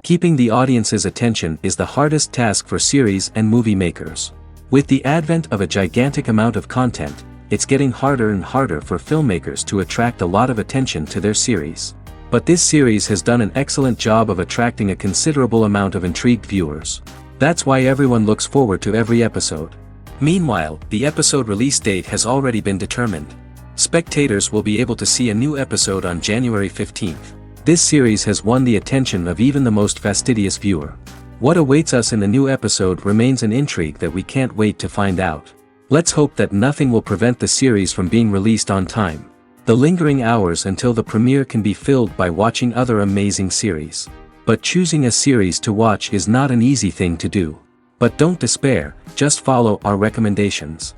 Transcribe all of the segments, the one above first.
Keeping the audience's attention is the hardest task for series and movie makers. With the advent of a gigantic amount of content, it's getting harder and harder for filmmakers to attract a lot of attention to their series. But this series has done an excellent job of attracting a considerable amount of intrigued viewers. That's why everyone looks forward to every episode. Meanwhile, the episode release date has already been determined. Spectators will be able to see a new episode on January 15th. This series has won the attention of even the most fastidious viewer. What awaits us in the new episode remains an intrigue that we can't wait to find out. Let's hope that nothing will prevent the series from being released on time. The lingering hours until the premiere can be filled by watching other amazing series. But choosing a series to watch is not an easy thing to do. But don't despair, just follow our recommendations.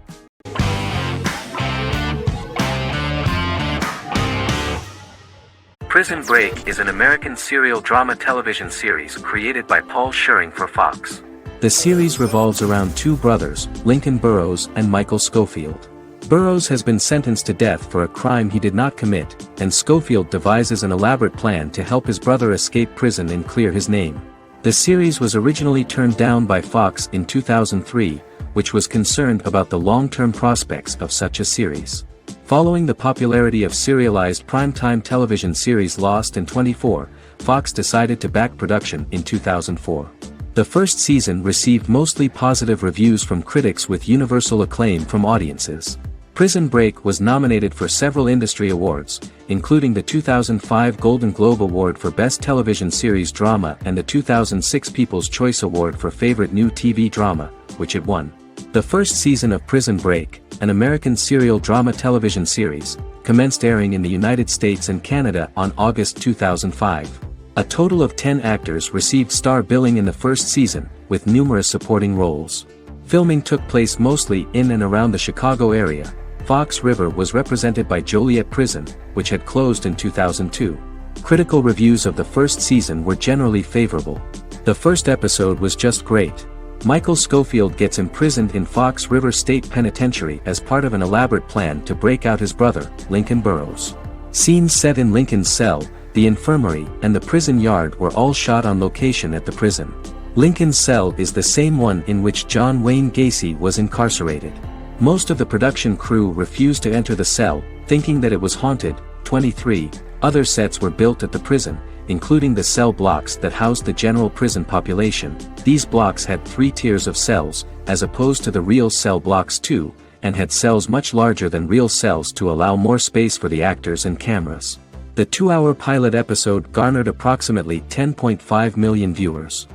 Prison Break is an American serial drama television series created by Paul Schering for Fox. The series revolves around two brothers, Lincoln Burrows and Michael Scofield. Burrows has been sentenced to death for a crime he did not commit, and Scofield devises an elaborate plan to help his brother escape prison and clear his name. The series was originally turned down by Fox in 2003, which was concerned about the long-term prospects of such a series. Following the popularity of serialized primetime television series Lost in 24, Fox decided to back production in 2004. The first season received mostly positive reviews from critics with universal acclaim from audiences. Prison Break was nominated for several industry awards, including the 2005 Golden Globe Award for Best Television Series Drama and the 2006 People's Choice Award for Favorite New TV Drama, which it won. The first season of Prison Break, an American serial drama television series, commenced airing in the United States and Canada on August 2005. A total of 10 actors received star billing in the first season, with numerous supporting roles. Filming took place mostly in and around the Chicago area. Fox River was represented by Joliet Prison, which had closed in 2002. Critical reviews of the first season were generally favorable. The first episode was just great. Michael Scofield gets imprisoned in Fox River State Penitentiary as part of an elaborate plan to break out his brother, Lincoln Burrows. Scenes set in Lincoln's cell, the infirmary, and the prison yard were all shot on location at the prison. Lincoln's cell is the same one in which John Wayne Gacy was incarcerated. Most of the production crew refused to enter the cell, thinking that it was haunted. 23 other sets were built at the prison, including the cell blocks that housed the general prison population. These blocks had 3 tiers of cells, as opposed to the real cell blocks 2, and had cells much larger than real cells to allow more space for the actors and cameras. The 2-hour pilot episode garnered approximately 10.5 million viewers.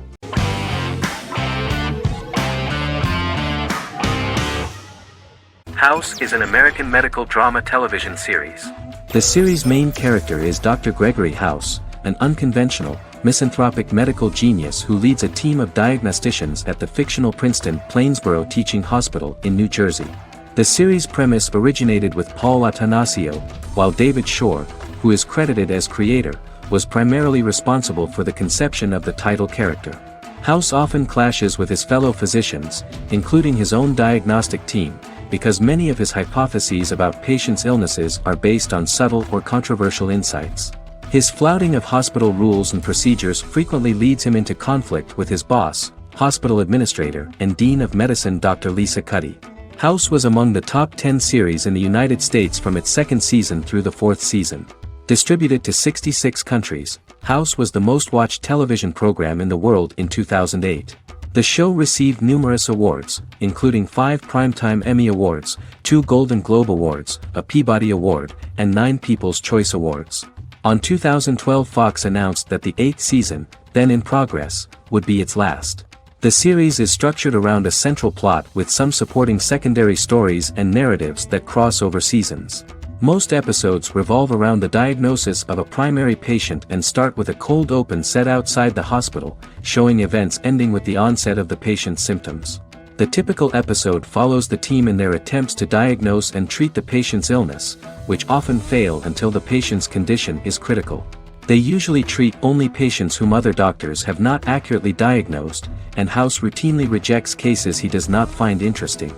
House is an American medical drama television series. The series' main character is Dr. Gregory House, an unconventional, misanthropic medical genius who leads a team of diagnosticians at the fictional Princeton Plainsboro Teaching Hospital in New Jersey. The series' premise originated with Paul Attanasio, while David Shore, who is credited as creator, was primarily responsible for the conception of the title character. House often clashes with his fellow physicians, including his own diagnostic team, because many of his hypotheses about patients' illnesses are based on subtle or controversial insights. His flouting of hospital rules and procedures frequently leads him into conflict with his boss, hospital administrator, and dean of medicine Dr. Lisa Cuddy. House was among the top 10 series in the United States from its second season through the 4th season. Distributed to 66 countries, House was the most-watched television program in the world in 2008. The show received numerous awards, including 5 Primetime Emmy Awards, 2 Golden Globe Awards, a Peabody Award, and 9 People's Choice Awards. On 2012, Fox announced that the 8th season, then in progress, would be its last. The series is structured around a central plot with some supporting secondary stories and narratives that cross over seasons. Most episodes revolve around the diagnosis of a primary patient and start with a cold open set outside the hospital, showing events ending with the onset of the patient's symptoms. The typical episode follows the team in their attempts to diagnose and treat the patient's illness, which often fail until the patient's condition is critical. They usually treat only patients whom other doctors have not accurately diagnosed, and House routinely rejects cases he does not find interesting.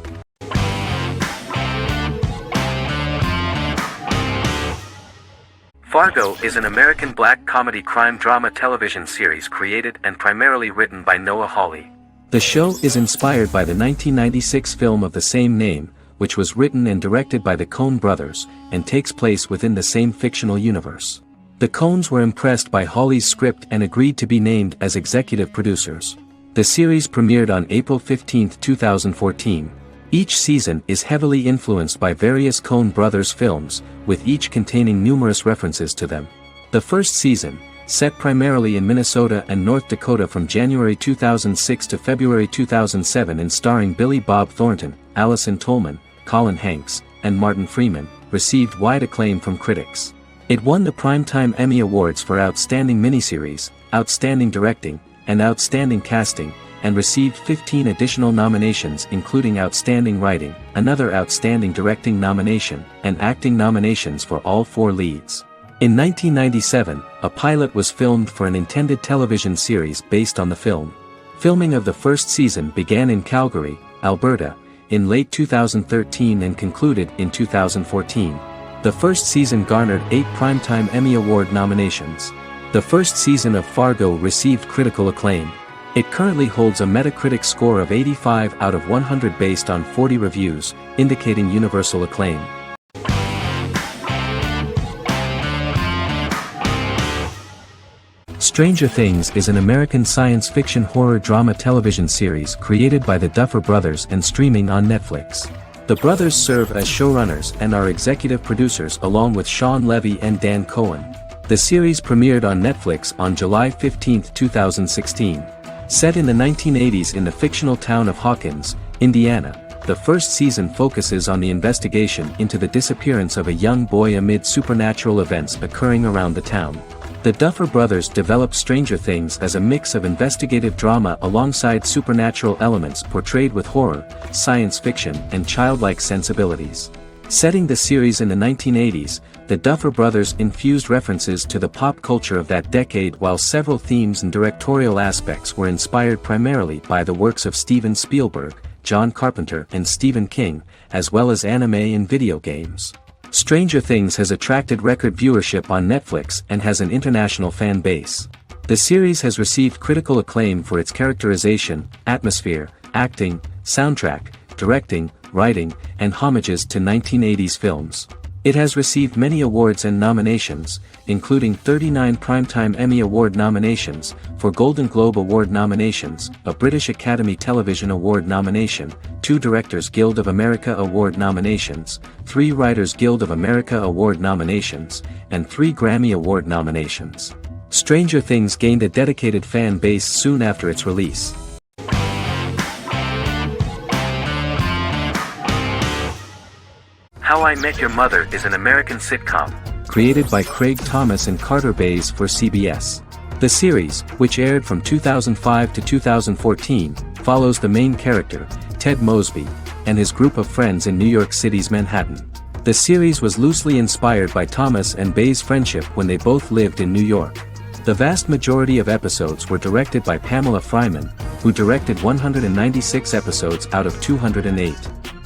Fargo is an American black comedy crime drama television series created and primarily written by Noah Hawley. The show is inspired by the 1996 film of the same name, which was written and directed by the Coen brothers, and takes place within the same fictional universe. The Coens were impressed by Hawley's script and agreed to be named as executive producers. The series premiered on April 15, 2014. Each season is heavily influenced by various Coen brothers films, with each containing numerous references to them. The first season, set primarily in Minnesota and North Dakota from January 2006 to February 2007 and starring Billy Bob Thornton, Allison Tolman, Colin Hanks, and Martin Freeman, received wide acclaim from critics. It won the Primetime Emmy Awards for Outstanding Miniseries, Outstanding Directing, and Outstanding Casting, and received 15 additional nominations including Outstanding Writing, another Outstanding Directing nomination, and acting nominations for all 4 leads. In 1997, a pilot was filmed for an intended television series based on the film. Filming of the first season began in Calgary, Alberta, in late 2013 and concluded in 2014. The first season garnered 8 Primetime Emmy Award nominations. The first season of Fargo received critical acclaim. It currently holds a Metacritic score of 85 out of 100 based on 40 reviews, indicating universal acclaim. Stranger Things is an American science fiction horror drama television series created by the Duffer Brothers and streaming on Netflix. The brothers serve as showrunners and are executive producers along with Sean Levy and Dan Cohen. The series premiered on Netflix on July 15, 2016. Set in the 1980s in the fictional town of Hawkins, Indiana, the first season focuses on the investigation into the disappearance of a young boy amid supernatural events occurring around the town. The Duffer Brothers developed Stranger Things as a mix of investigative drama alongside supernatural elements portrayed with horror, science fiction, and childlike sensibilities. Setting the series in the 1980s, the Duffer Brothers infused references to the pop culture of that decade while several themes and directorial aspects were inspired primarily by the works of Steven Spielberg, John Carpenter and Stephen King, as well as anime and video games. Stranger Things has attracted record viewership on Netflix and has an international fan base. The series has received critical acclaim for its characterization, atmosphere, acting, soundtrack, directing, writing, and homages to 1980s films. It has received many awards and nominations, including 39 Primetime Emmy Award nominations, 4 Golden Globe Award nominations, a British Academy Television Award nomination, 2 Directors Guild of America Award nominations, 3 Writers Guild of America Award nominations, and 3 Grammy Award nominations. Stranger Things gained a dedicated fan base soon after its release. How I Met Your Mother is an American sitcom, created by Craig Thomas and Carter Bays for CBS. The series, which aired from 2005 to 2014, follows the main character, Ted Mosby, and his group of friends in New York City's Manhattan. The series was loosely inspired by Thomas and Bays' friendship when they both lived in New York. The vast majority of episodes were directed by Pamela Fryman, who directed 196 episodes out of 208.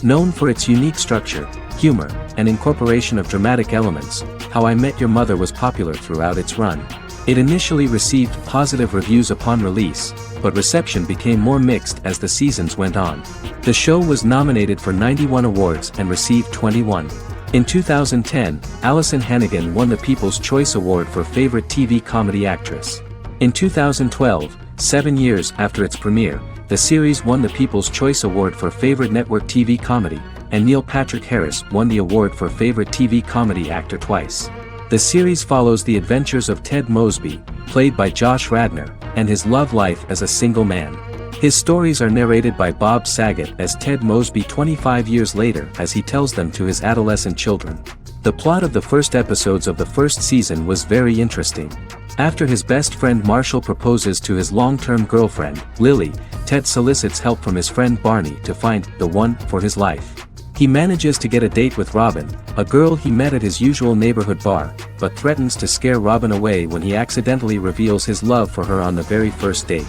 Known for its unique structure, humor, and incorporation of dramatic elements, How I Met Your Mother was popular throughout its run. It initially received positive reviews upon release, but reception became more mixed as the seasons went on. The show was nominated for 91 awards and received 21. In 2010, Allison Hannigan won the People's Choice Award for Favorite TV Comedy Actress. In 2012, 7 years after its premiere, the series won the People's Choice Award for Favorite Network TV Comedy, and Neil Patrick Harris won the award for Favorite TV Comedy Actor twice. The series follows the adventures of Ted Mosby, played by Josh Radnor, and his love life as a single man. His stories are narrated by Bob Saget as Ted Mosby 25 years later as he tells them to his adolescent children. The plot of the first episodes of the first season was very interesting. After his best friend Marshall proposes to his long-term girlfriend, Lily, Ted solicits help from his friend Barney to find the one for his life. He manages to get a date with Robin, a girl he met at his usual neighborhood bar, but threatens to scare Robin away when he accidentally reveals his love for her on the very first date.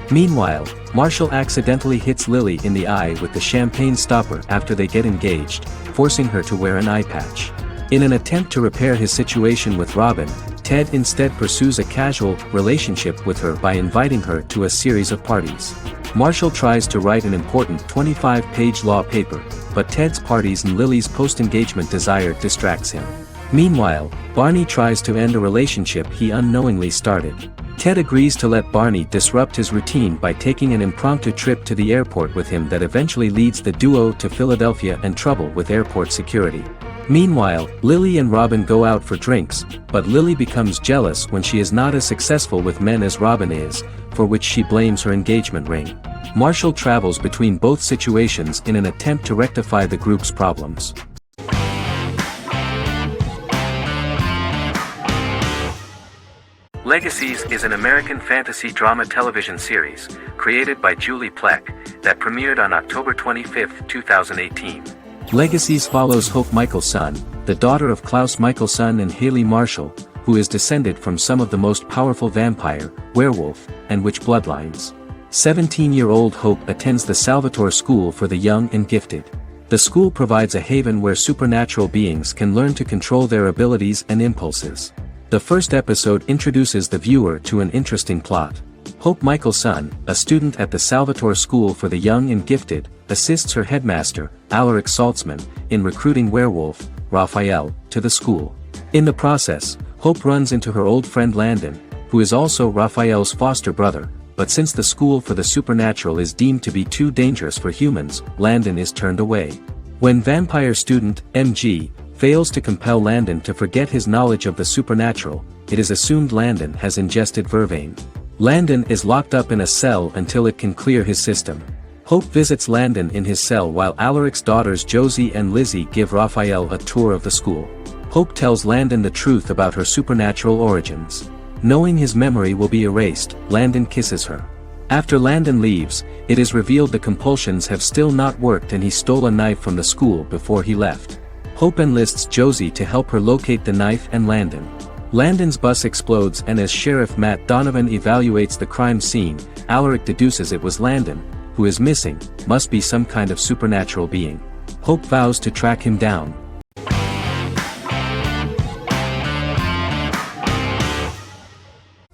Meanwhile, Marshall accidentally hits Lily in the eye with the champagne stopper after they get engaged, forcing her to wear an eye patch. In an attempt to repair his situation with Robin, Ted instead pursues a casual relationship with her by inviting her to a series of parties. Marshall tries to write an important 25-page law paper, but Ted's parties and Lily's post-engagement desire distracts him. Meanwhile, Barney tries to end a relationship he unknowingly started. Ted agrees to let Barney disrupt his routine by taking an impromptu trip to the airport with him that eventually leads the duo to Philadelphia and trouble with airport security. Meanwhile, Lily and Robin go out for drinks, but Lily becomes jealous when she is not as successful with men as Robin is, for which she blames her engagement ring. Marshall travels between both situations in an attempt to rectify the group's problems. Legacies is an American fantasy drama television series, created by Julie Plec, that premiered on October 25, 2018. Legacies follows Hope Michelson, the daughter of Klaus Michelson and Haley Marshall, who is descended from some of the most powerful vampire, werewolf, and witch bloodlines. 17-year-old Hope attends the Salvatore School for the Young and Gifted. The school provides a haven where supernatural beings can learn to control their abilities and impulses. The first episode introduces the viewer to an interesting plot. Hope Michelson, a student at the Salvatore School for the Young and Gifted, assists her headmaster, Alaric Saltzman, in recruiting werewolf, Raphael, to the school. In the process, Hope runs into her old friend Landon, who is also Raphael's foster brother, but since the school for the supernatural is deemed to be too dangerous for humans, Landon is turned away. When vampire student, MG, fails to compel Landon to forget his knowledge of the supernatural, it is assumed Landon has ingested vervain. Landon is locked up in a cell until it can clear his system. Hope visits Landon in his cell while Alaric's daughters Josie and Lizzie give Raphael a tour of the school. Hope tells Landon the truth about her supernatural origins. Knowing his memory will be erased, Landon kisses her. After Landon leaves, it is revealed the compulsions have still not worked and he stole a knife from the school before he left. Hope enlists Josie to help her locate the knife and Landon. Landon's bus explodes and as Sheriff Matt Donovan evaluates the crime scene, Alaric deduces it was Landon, who is missing, must be some kind of supernatural being. Hope vows to track him down.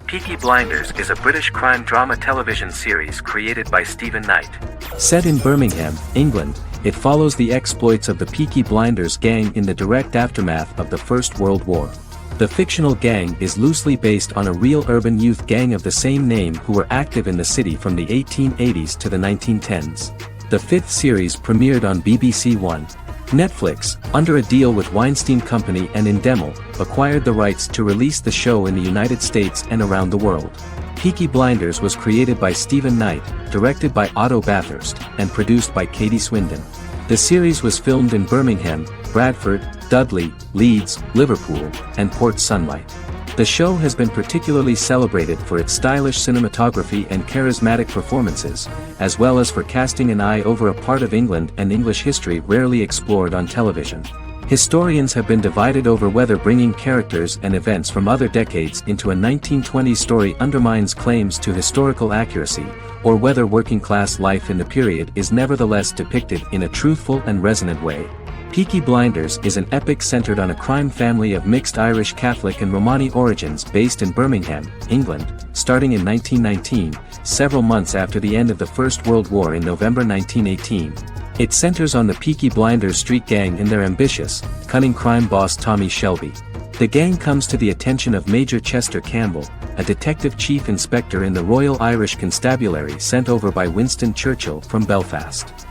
Peaky Blinders is a British crime drama television series created by Stephen Knight. Set in Birmingham, England, it follows the exploits of the Peaky Blinders gang in the direct aftermath of the First World War. The fictional gang is loosely based on a real urban youth gang of the same name who were active in the city from the 1880s to the 1910s. The fifth series premiered on BBC One. Netflix, under a deal with Weinstein Company and Endemol, acquired the rights to release the show in the United States and around the world. Peaky Blinders was created by Stephen Knight, directed by Otto Bathurst, and produced by Katie Swindon. The series was filmed in Birmingham, Bradford, Dudley, Leeds, Liverpool, and Port Sunlight. The show has been particularly celebrated for its stylish cinematography and charismatic performances, as well as for casting an eye over a part of England and English history rarely explored on television. Historians have been divided over whether bringing characters and events from other decades into a 1920s story undermines claims to historical accuracy, or whether working-class life in the period is nevertheless depicted in a truthful and resonant way. Peaky Blinders is an epic centered on a crime family of mixed Irish Catholic and Romani origins based in Birmingham, England, starting in 1919, several months after the end of the First World War in November 1918. It centers on the Peaky Blinders street gang and their ambitious, cunning crime boss Tommy Shelby. The gang comes to the attention of Major Chester Campbell, a detective chief inspector in the Royal Irish Constabulary sent over by Winston Churchill from Belfast.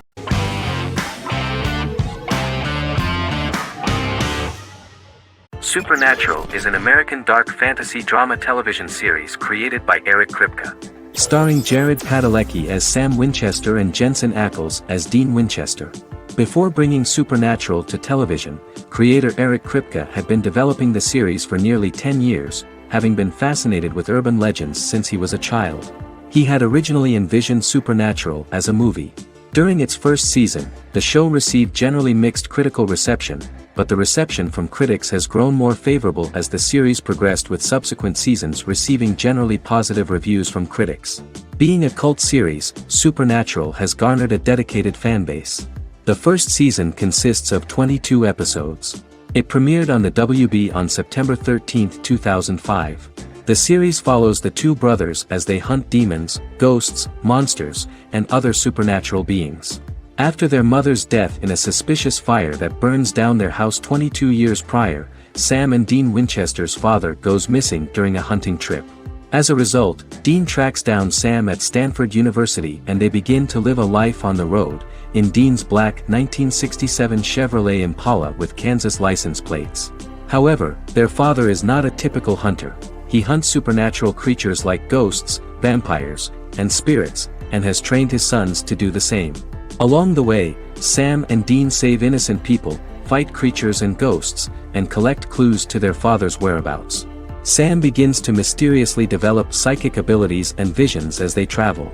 Supernatural is an American dark fantasy drama television series created by Eric Kripke. Starring Jared Padalecki as Sam Winchester and Jensen Ackles as Dean Winchester. Before bringing Supernatural to television, creator Eric Kripke had been developing the series for nearly 10 years, having been fascinated with urban legends since he was a child. He had originally envisioned Supernatural as a movie. During its first season, the show received generally mixed critical reception, but the reception from critics has grown more favorable as the series progressed with subsequent seasons receiving generally positive reviews from critics. Being a cult series, Supernatural has garnered a dedicated fanbase. The first season consists of 22 episodes. It premiered on the WB on September 13, 2005. The series follows the two brothers as they hunt demons, ghosts, monsters, and other supernatural beings. After their mother's death in a suspicious fire that burns down their house 22 years prior, Sam and Dean Winchester's father goes missing during a hunting trip. As a result, Dean tracks down Sam at Stanford University and they begin to live a life on the road, in Dean's black 1967 Chevrolet Impala with Kansas license plates. However, their father is not a typical hunter. He hunts supernatural creatures like ghosts, vampires, and spirits, and has trained his sons to do the same. Along the way, Sam and Dean save innocent people, fight creatures and ghosts, and collect clues to their father's whereabouts. Sam begins to mysteriously develop psychic abilities and visions as they travel.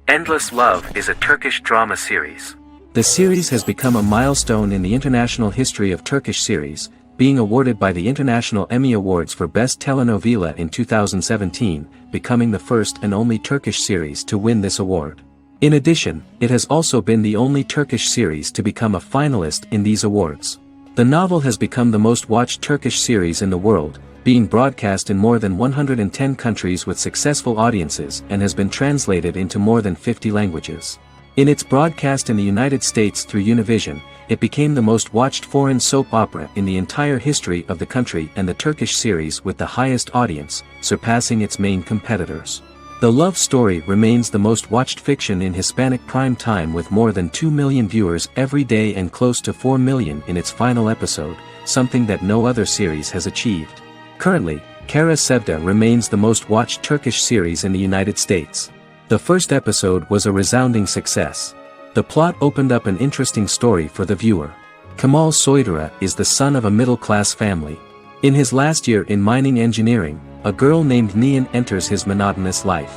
Endless Love is a Turkish drama series. The series has become a milestone in the international history of Turkish series, being awarded by the International Emmy Awards for Best Telenovela in 2017, becoming the first and only Turkish series to win this award. In addition, it has also been the only Turkish series to become a finalist in these awards. The novel has become the most watched Turkish series in the world, being broadcast in more than 110 countries with successful audiences and has been translated into more than 50 languages. In its broadcast in the United States through Univision, it became the most watched foreign soap opera in the entire history of the country and the Turkish series with the highest audience, surpassing its main competitors. The love story remains the most watched fiction in Hispanic prime time with more than 2 million viewers every day and close to 4 million in its final episode, something that no other series has achieved. Currently, Kara Sevda remains the most watched Turkish series in the United States. The first episode was a resounding success. The plot opened up an interesting story for the viewer. Kemal Soydura is the son of a middle-class family. In his last year in mining engineering, a girl named Nihan enters his monotonous life.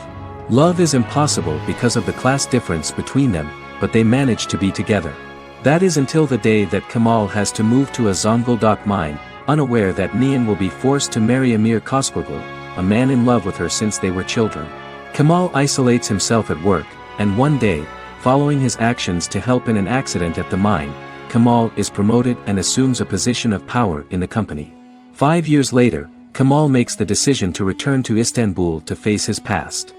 Love is impossible because of the class difference between them, but they manage to be together. That is until the day that Kemal has to move to a Zonguldak mine, unaware that Nihan will be forced to marry Amir Koskoglu, a man in love with her since they were children. Kemal isolates himself at work, and one day, following his actions to help in an accident at the mine, Kemal is promoted and assumes a position of power in the company. 5 years later, Kemal makes the decision to return to Istanbul to face his past.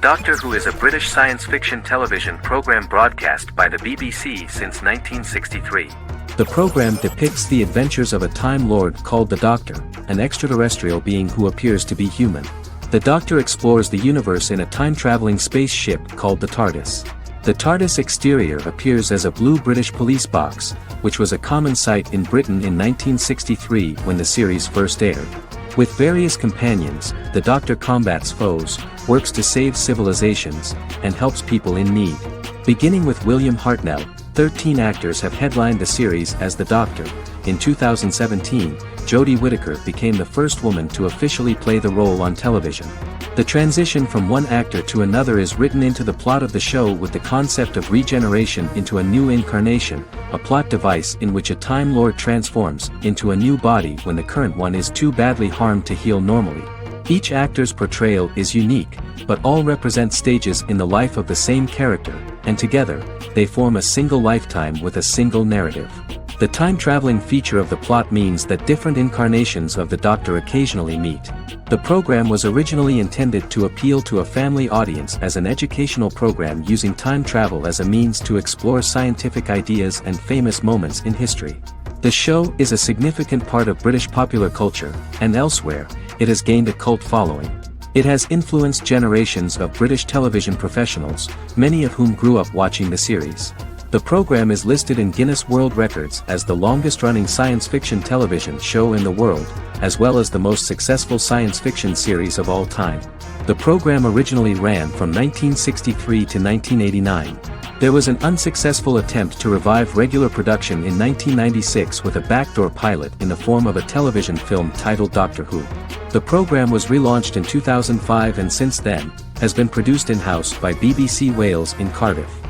Doctor Who is a British science fiction television program broadcast by the BBC since 1963. The program depicts the adventures of a Time Lord called the Doctor, an extraterrestrial being who appears to be human. The Doctor explores the universe in a time-traveling spaceship called the TARDIS. The TARDIS exterior appears as a blue British police box, which was a common sight in Britain in 1963 when the series first aired. With various companions, the Doctor combats foes, works to save civilizations, and helps people in need. Beginning with William Hartnell, 13 actors have headlined the series as the Doctor. In 2017, Jodie Whittaker became the first woman to officially play the role on television. The transition from one actor to another is written into the plot of the show with the concept of regeneration into a new incarnation, a plot device in which a Time Lord transforms into a new body when the current one is too badly harmed to heal normally. Each actor's portrayal is unique, but all represent stages in the life of the same character, and together, they form a single lifetime with a single narrative. The time-traveling feature of the plot means that different incarnations of the Doctor occasionally meet. The program was originally intended to appeal to a family audience as an educational program using time travel as a means to explore scientific ideas and famous moments in history. The show is a significant part of British popular culture, and elsewhere, it has gained a cult following. It has influenced generations of British television professionals, many of whom grew up watching the series. The program is listed in Guinness World Records as the longest-running science fiction television show in the world, as well as the most successful science fiction series of all time. The program originally ran from 1963 to 1989. There was an unsuccessful attempt to revive regular production in 1996 with a backdoor pilot in the form of a television film titled Doctor Who. The program was relaunched in 2005 and since then, has been produced in-house by BBC Wales in Cardiff.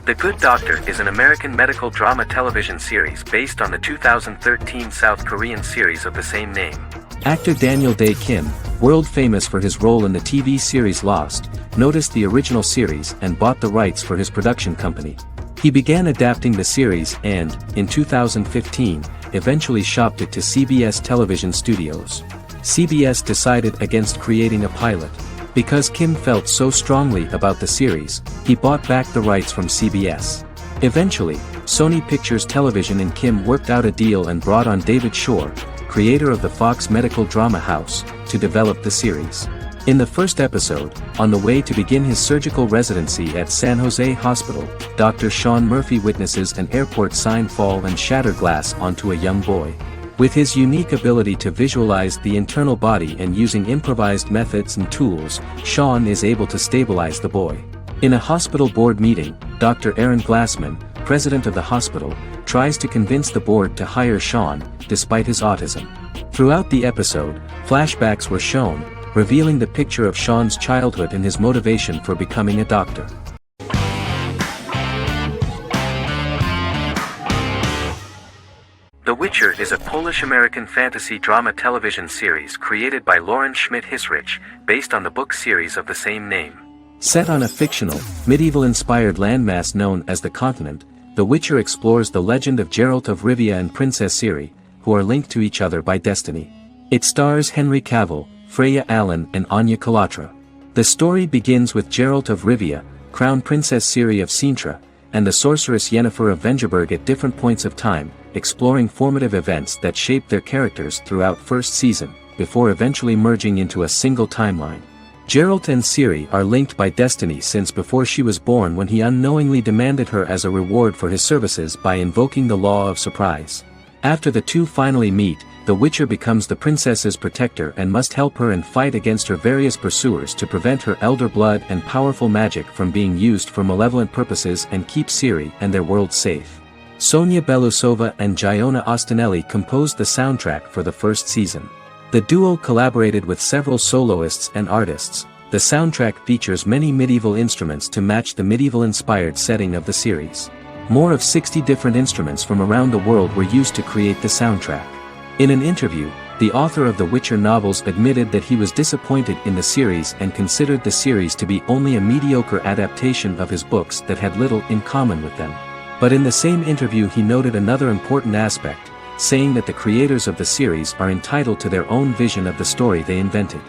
The Good Doctor is an American medical drama television series based on the 2013 South Korean series of the same name. Actor Daniel Dae Kim, world famous for his role in the TV series Lost, noticed the original series and bought the rights for his production company. He began adapting the series and, in 2015, eventually shopped it to CBS Television Studios. CBS decided against creating a pilot. Because Kim felt so strongly about the series, he bought back the rights from CBS. Eventually, Sony Pictures Television and Kim worked out a deal and brought on David Shore, creator of the Fox medical drama house, to develop the series. In the first episode, on the way to begin his surgical residency at San Jose Hospital, Dr. Sean Murphy witnesses an airport sign fall and shatter glass onto a young boy. With his unique ability to visualize the internal body and using improvised methods and tools, Sean is able to stabilize the boy. In a hospital board meeting, Dr. Aaron Glassman, president of the hospital, tries to convince the board to hire Sean, despite his autism. Throughout the episode, flashbacks were shown, revealing the picture of Sean's childhood and his motivation for becoming a doctor. The Witcher is a Polish-American fantasy drama television series created by Lauren Schmidt-Hissrich, based on the book series of the same name. Set on a fictional, medieval-inspired landmass known as the Continent, The Witcher explores the legend of Geralt of Rivia and Princess Ciri, who are linked to each other by destiny. It stars Henry Cavill, Freya Allan and Anya Chalotra. The story begins with Geralt of Rivia, Crown Princess Ciri of Sintra, and the sorceress Yennefer of Vengerberg at different points of time, exploring formative events that shaped their characters throughout first season, before eventually merging into a single timeline. Geralt and Ciri are linked by destiny since before she was born, when he unknowingly demanded her as a reward for his services by invoking the law of surprise. After the two finally meet, the Witcher becomes the princess's protector and must help her and fight against her various pursuers to prevent her elder blood and powerful magic from being used for malevolent purposes and keep Ciri and their world safe. Sonia Belousova and Giona Ostinelli composed the soundtrack for the first season. The duo collaborated with several soloists and artists. The soundtrack features many medieval instruments to match the medieval-inspired setting of the series. More of 60 different instruments from around the world were used to create the soundtrack. In an interview, the author of the Witcher novels admitted that he was disappointed in the series and considered the series to be only a mediocre adaptation of his books that had little in common with them. But in the same interview he noted another important aspect, saying that the creators of the series are entitled to their own vision of the story they invented.